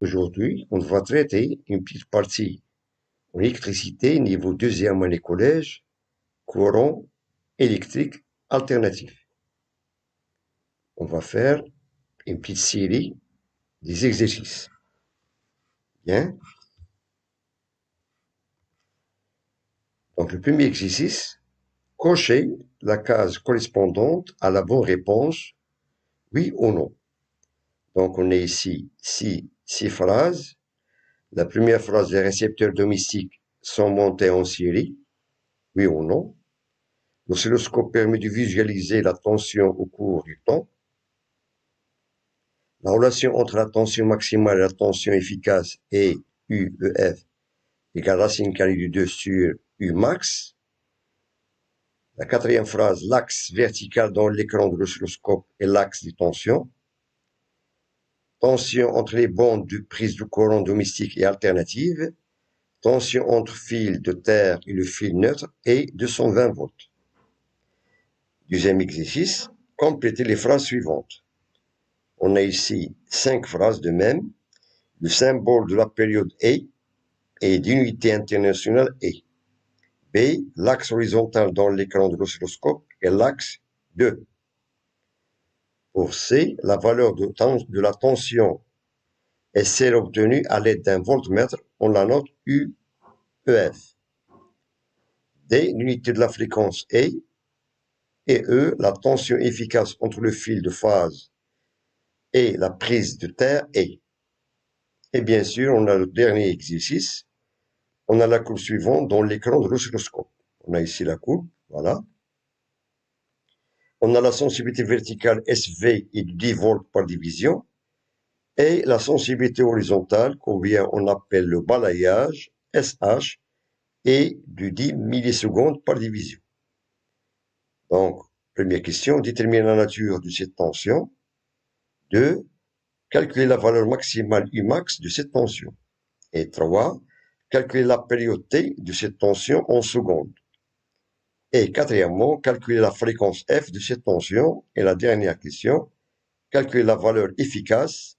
Aujourd'hui, on va traiter une petite partie en électricité, niveau deuxième année collège, courant électrique alternatif. On va faire une petite série des exercices. Bien. Donc, le premier exercice, cochez la case correspondante à la bonne réponse, oui ou non. Donc, on a ici six phrases. La première phrase, les récepteurs domestiques sont montés en série, oui ou non. L'oscilloscope permet de visualiser la tension au cours du temps. La relation entre la tension maximale et la tension efficace est UEF égale racine carrée de 2 sur U max. La quatrième phrase, l'axe vertical dans l'écran de l'oscilloscope est l'axe de tension. Tension entre les bandes de prise de courant domestique et alternative. Tension entre fil de terre et le fil neutre est 220 volts. Deuxième exercice, complétez les phrases suivantes. On a ici 5 phrases de même. Le symbole de la période A est d'unité internationale A. B, l'axe horizontal dans l'écran de l'oscilloscope est l'axe 2. Pour C, la valeur de la tension est celle obtenue à l'aide d'un voltmètre. On la note UEF. D, l'unité de la fréquence A. Et E, la tension efficace entre le fil de phase et la prise de terre est. Et bien sûr, on a le dernier exercice. On a la courbe suivante dans l'écran de l'oscilloscope. On a ici la courbe, voilà. On a la sensibilité verticale SV est de 10 volts par division. Et la sensibilité horizontale, qu'on on appelle le balayage, SH, est de 10 millisecondes par division. Donc, première question, déterminer la nature de cette tension. 2. Calculer la valeur maximale Umax de cette tension. Et 3. Calculer la période T de cette tension en secondes. Et quatrièmement, calculer la fréquence F de cette tension. Et la dernière question, calculer la valeur efficace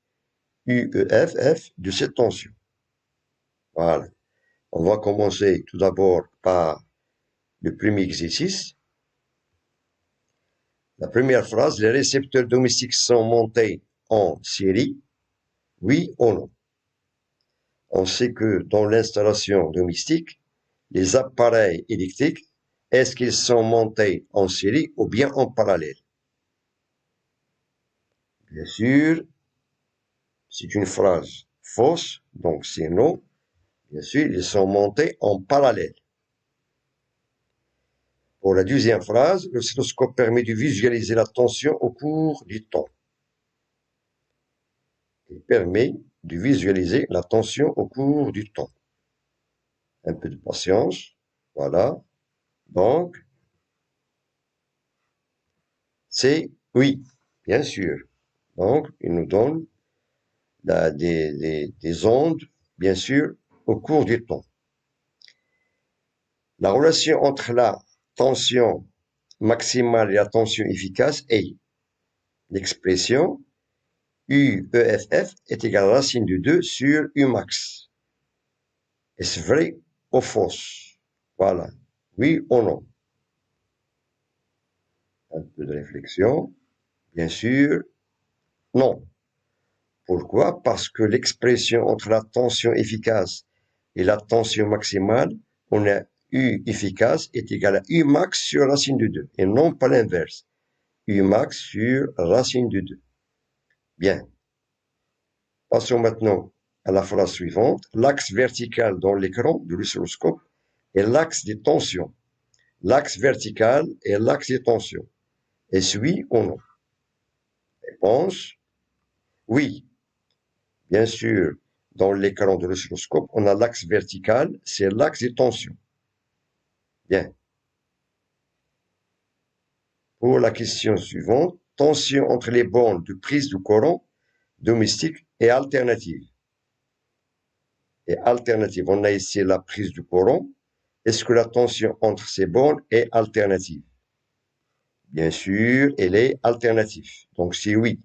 UEFF de cette tension. Voilà. On va commencer tout d'abord par le premier exercice. La première phrase, les récepteurs domestiques sont montés en série, oui ou non? On sait que dans l'installation domestique, les appareils électriques, est-ce qu'ils sont montés en série ou bien en parallèle? Bien sûr, c'est une phrase fausse, donc c'est non. Bien sûr, ils sont montés en parallèle. Pour la deuxième phrase, l'oscilloscope permet de visualiser la tension au cours du temps. Il permet de visualiser la tension au cours du temps. Un peu de patience. Voilà. Donc, c'est oui, bien sûr. Donc, il nous donne des ondes, bien sûr, au cours du temps. La relation entre la tension maximale et la tension efficace est l'expression UEFF est égal à la racine de 2 sur Umax. Est-ce vrai ou faux? Voilà. Oui ou non? Un peu de réflexion. Bien sûr, non. Pourquoi? Parce que l'expression entre la tension efficace et la tension maximale, on a U efficace est égal à U max sur racine de 2, et non pas l'inverse. U max sur racine de 2. Bien. Passons maintenant à la phrase suivante. L'axe vertical dans l'écran de l'oscilloscope est l'axe des tensions. L'axe vertical est l'axe des tensions. Est-ce oui ou non? Réponse, oui. Bien sûr, dans l'écran de l'oscilloscope, on a l'axe vertical, c'est l'axe des tensions. Bien. Pour la question suivante, tension entre les bandes de prise de courant domestique et alternative. Et alternative, on a ici la prise de courant. Est-ce que la tension entre ces bandes est alternative? Bien sûr, elle est alternative. Donc c'est oui.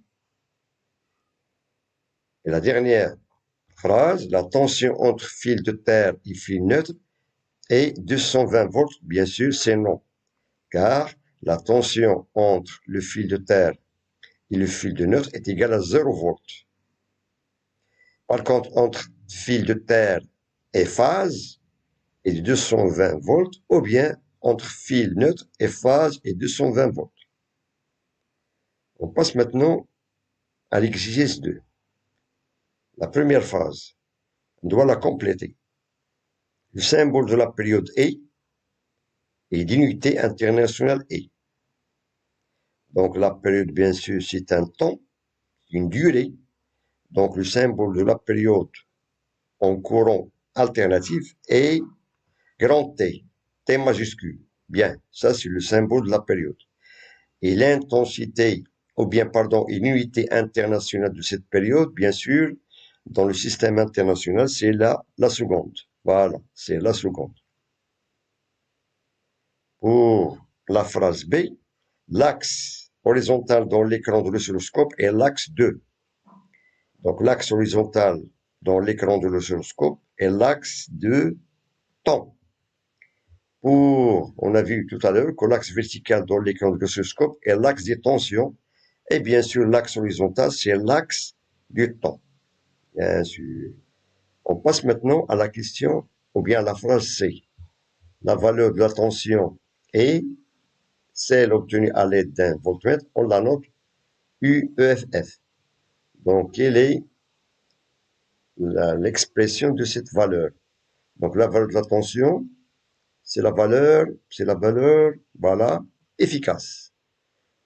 Et la dernière phrase, la tension entre fil de terre et fil neutre est 220 volts. Bien sûr, c'est non, car la tension entre le fil de terre et le fil de neutre est égale à 0 volts. Par contre, entre fil de terre et phase est de 220 volts, ou bien entre fil neutre et phase est 220 volts. On passe maintenant à l'exercice 2. La première phase, on doit la compléter. Le symbole de la période est d'unité internationale est. Donc la période, bien sûr, c'est un temps, une durée. Donc le symbole de la période en courant alternatif est grand T, T majuscule. Bien, ça c'est le symbole de la période. Et l'intensité, ou bien, pardon, une unité internationale de cette période, bien sûr, dans le système international, c'est la seconde. Voilà, c'est la seconde. Pour la phrase B, l'axe horizontal dans l'écran de l'oscilloscope est l'axe 2. Donc l'axe horizontal dans l'écran de l'oscilloscope est l'axe de temps. On a vu tout à l'heure que l'axe vertical dans l'écran de l'oscilloscope est l'axe des tensions. Et bien sûr, l'axe horizontal, c'est l'axe du temps. Bien sûr. On passe maintenant à la question, ou bien à la phrase C. La valeur de la tension est celle obtenue à l'aide d'un voltmètre. On la note UEFF. Donc, quelle est l'expression de cette valeur? Donc, la valeur de la tension, c'est la valeur, voilà, efficace.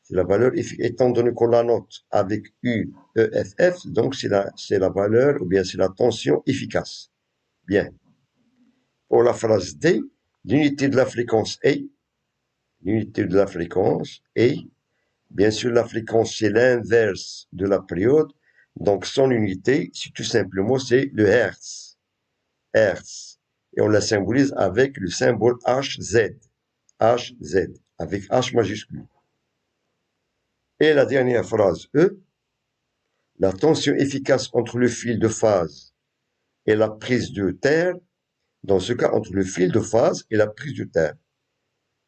C'est la valeur, étant donné qu'on la note avec UEFF, donc c'est la valeur, ou bien c'est la tension efficace. Bien. Pour la phrase D, l'unité de la fréquence est, bien sûr, la fréquence, c'est l'inverse de la période, donc son unité, c'est tout simplement, c'est le Hertz. Hertz. Et on la symbolise avec le symbole HZ. HZ, avec H majuscule. Et la dernière phrase E, la tension efficace entre le fil de phase et la prise de terre, dans ce cas entre le fil de phase et la prise de terre.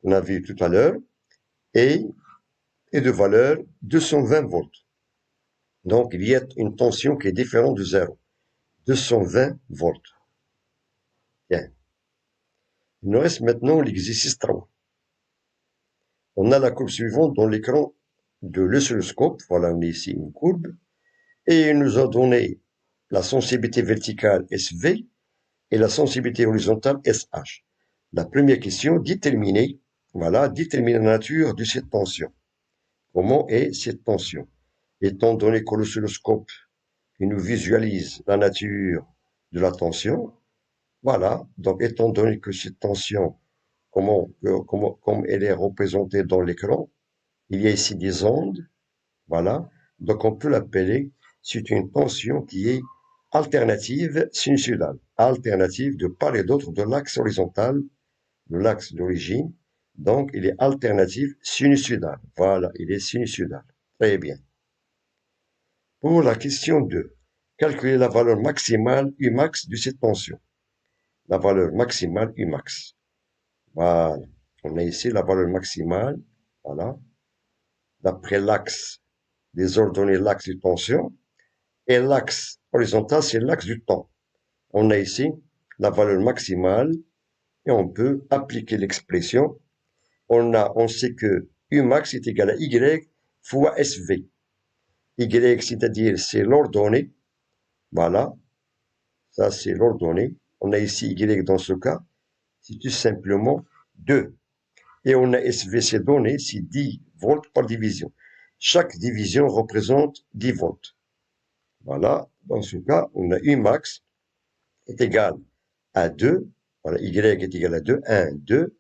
On a vu tout à l'heure, est de valeur 220 volts. Donc il y a une tension qui est différente de 0. 220 volts. Bien. Il nous reste maintenant l'exercice 3. On a la courbe suivante dans l'écran de l'oscilloscope. Voilà, on a ici une courbe. Et il nous a donné la sensibilité verticale SV et la sensibilité horizontale SH. La première question, déterminer la nature de cette tension. Comment est cette tension? Étant donné que l'oscilloscope nous visualise la nature de la tension, voilà, donc étant donné que cette tension, comme elle est représentée dans l'écran, il y a ici des ondes, voilà, donc on peut l'appeler, c'est une tension qui est alternative sinusoïdale, alternative de part et d'autre de l'axe horizontal, de l'axe d'origine, donc il est alternative sinusoïdale, voilà, il est sinusoïdal, très bien. Pour la question 2, calculer la valeur maximale Umax de cette tension. La valeur maximale Umax. Voilà. On a ici la valeur maximale, voilà, d'après l'axe des ordonnées, l'axe de tension, et l'axe horizontal, c'est l'axe du temps. On a ici la valeur maximale, et on peut appliquer l'expression. On sait que Umax est égal à Y fois SV. Y, c'est-à-dire, c'est l'ordonnée, voilà, ça c'est l'ordonnée. On a ici Y dans ce cas, c'est tout simplement 2. Et on a SVC donné, c'est 10 volts par division. Chaque division représente 10 volts. Voilà, dans ce cas, on a Umax est égal à 2, voilà, Y est égal à 2, 1, 2,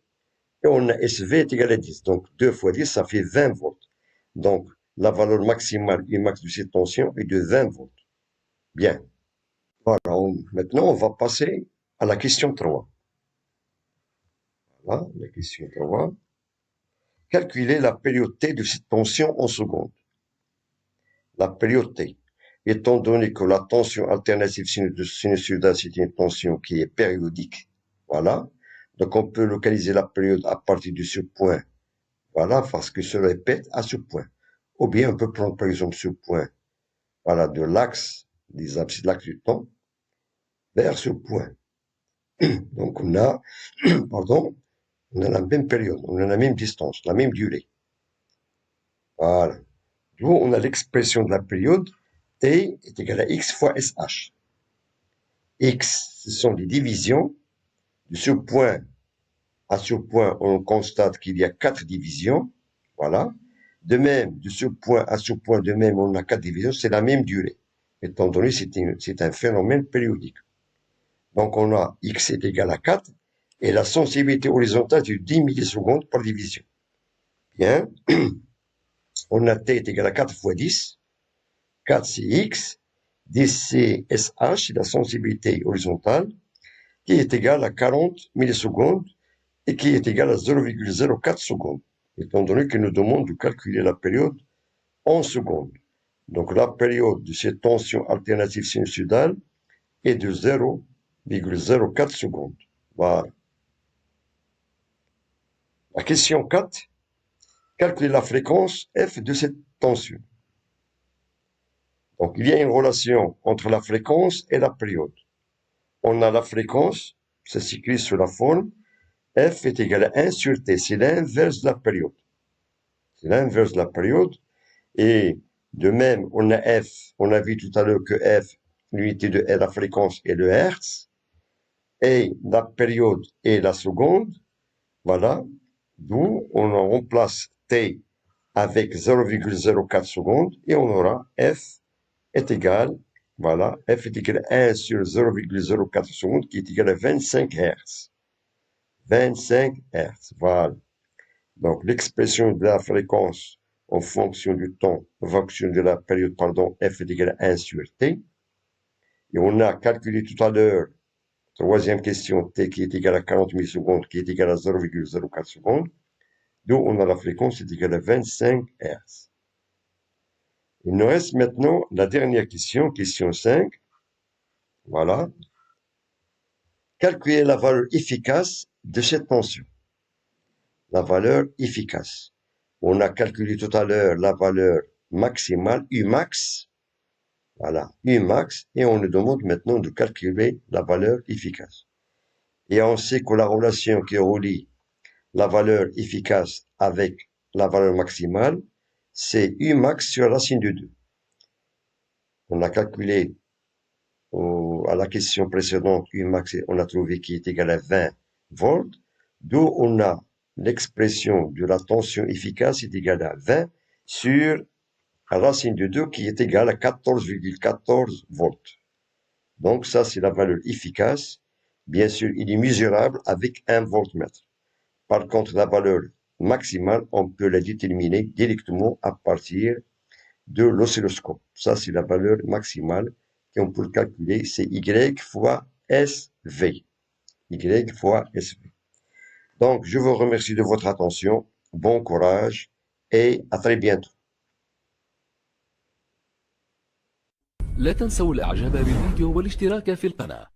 et on a SV est égal à 10. Donc 2 fois 10, ça fait 20 volts. Donc la valeur maximale Umax de cette tension est de 20 volts. Bien. Voilà, maintenant on va passer à la question 3. Voilà, la question 3. Calculer la période T de cette tension en secondes. La période T. étant donné que la tension alternative sinusoïdale, c'est une tension qui est périodique, voilà. Donc, on peut localiser la période à partir de ce point, voilà, parce que se répète à ce point. Ou bien, on peut prendre, par exemple, ce point, voilà, de l'axe des abscisses, l'axe du temps, vers ce point. Donc, on a, pardon, on a la même période, on a la même distance, la même durée. Voilà. D'où on a l'expression de la période T est égal à X fois SH. X, ce sont les divisions. De ce point à ce point, on constate qu'il y a 4 divisions. Voilà. De même, de ce point à ce point, de même, on a 4 divisions. C'est la même durée. Étant donné que c'est un phénomène périodique. Donc, on a X est égal à 4 et la sensibilité horizontale est de 10 millisecondes par division. Bien. On a T est égal à 4 fois 10. 4 c'est X. 10 c'est SH, c'est la sensibilité horizontale, qui est égale à 40 millisecondes et qui est égale à 0,04 secondes, étant donné qu'il nous demande de calculer la période en secondes. Donc la période de cette tension alternative sinusoïdale est de 0,04 secondes. Voilà. La question 4. Calculer la fréquence F de cette tension. Donc il y a une relation entre la fréquence et la période. On a la fréquence, ça s'écrit sous la forme F est égal à 1 sur T, c'est l'inverse de la période. C'est l'inverse de la période. Et de même, on a F, on a vu tout à l'heure que F, l'unité de la fréquence est le Hertz, et la période est la seconde. Voilà. D'où on remplace T avec 0,04 secondes et on aura F est égal, voilà, F est égal à 1 sur 0,04 secondes qui est égal à 25 Hertz. 25 Hertz, voilà. Donc, l'expression de la fréquence en fonction du temps, en fonction de la période, pardon, F est égal à 1 sur T. Et on a calculé tout à l'heure, troisième question, T qui est égal à 40 millisecondes, qui est égal à 0,04 secondes. Donc, on a la fréquence est égale à 25 Hertz. Il nous reste maintenant la dernière question, question 5. Voilà. Calculer la valeur efficace de cette tension. La valeur efficace. On a calculé tout à l'heure la valeur maximale, Umax. Voilà, Umax. Et on nous demande maintenant de calculer la valeur efficace. Et on sait que la relation qui relie la valeur efficace avec la valeur maximale, c'est Umax sur racine de 2. On a calculé à la question précédente, Umax, on a trouvé qu'il est égal à 20 volts, d'où on a l'expression de la tension efficace est égale à 20 sur racine de 2 qui est égale à 14,14 volts. Donc ça, c'est la valeur efficace. Bien sûr, il est mesurable avec un voltmètre. Par contre, la valeur maximale, on peut la déterminer directement à partir de l'oscilloscope. Ça, c'est la valeur maximale qu'on peut calculer. C'est Y fois SV. Y fois SV. Donc, je vous remercie de votre attention. Bon courage et à très bientôt. لا تنسوا الإعجاب بالفيديو والاشتراك في القناة.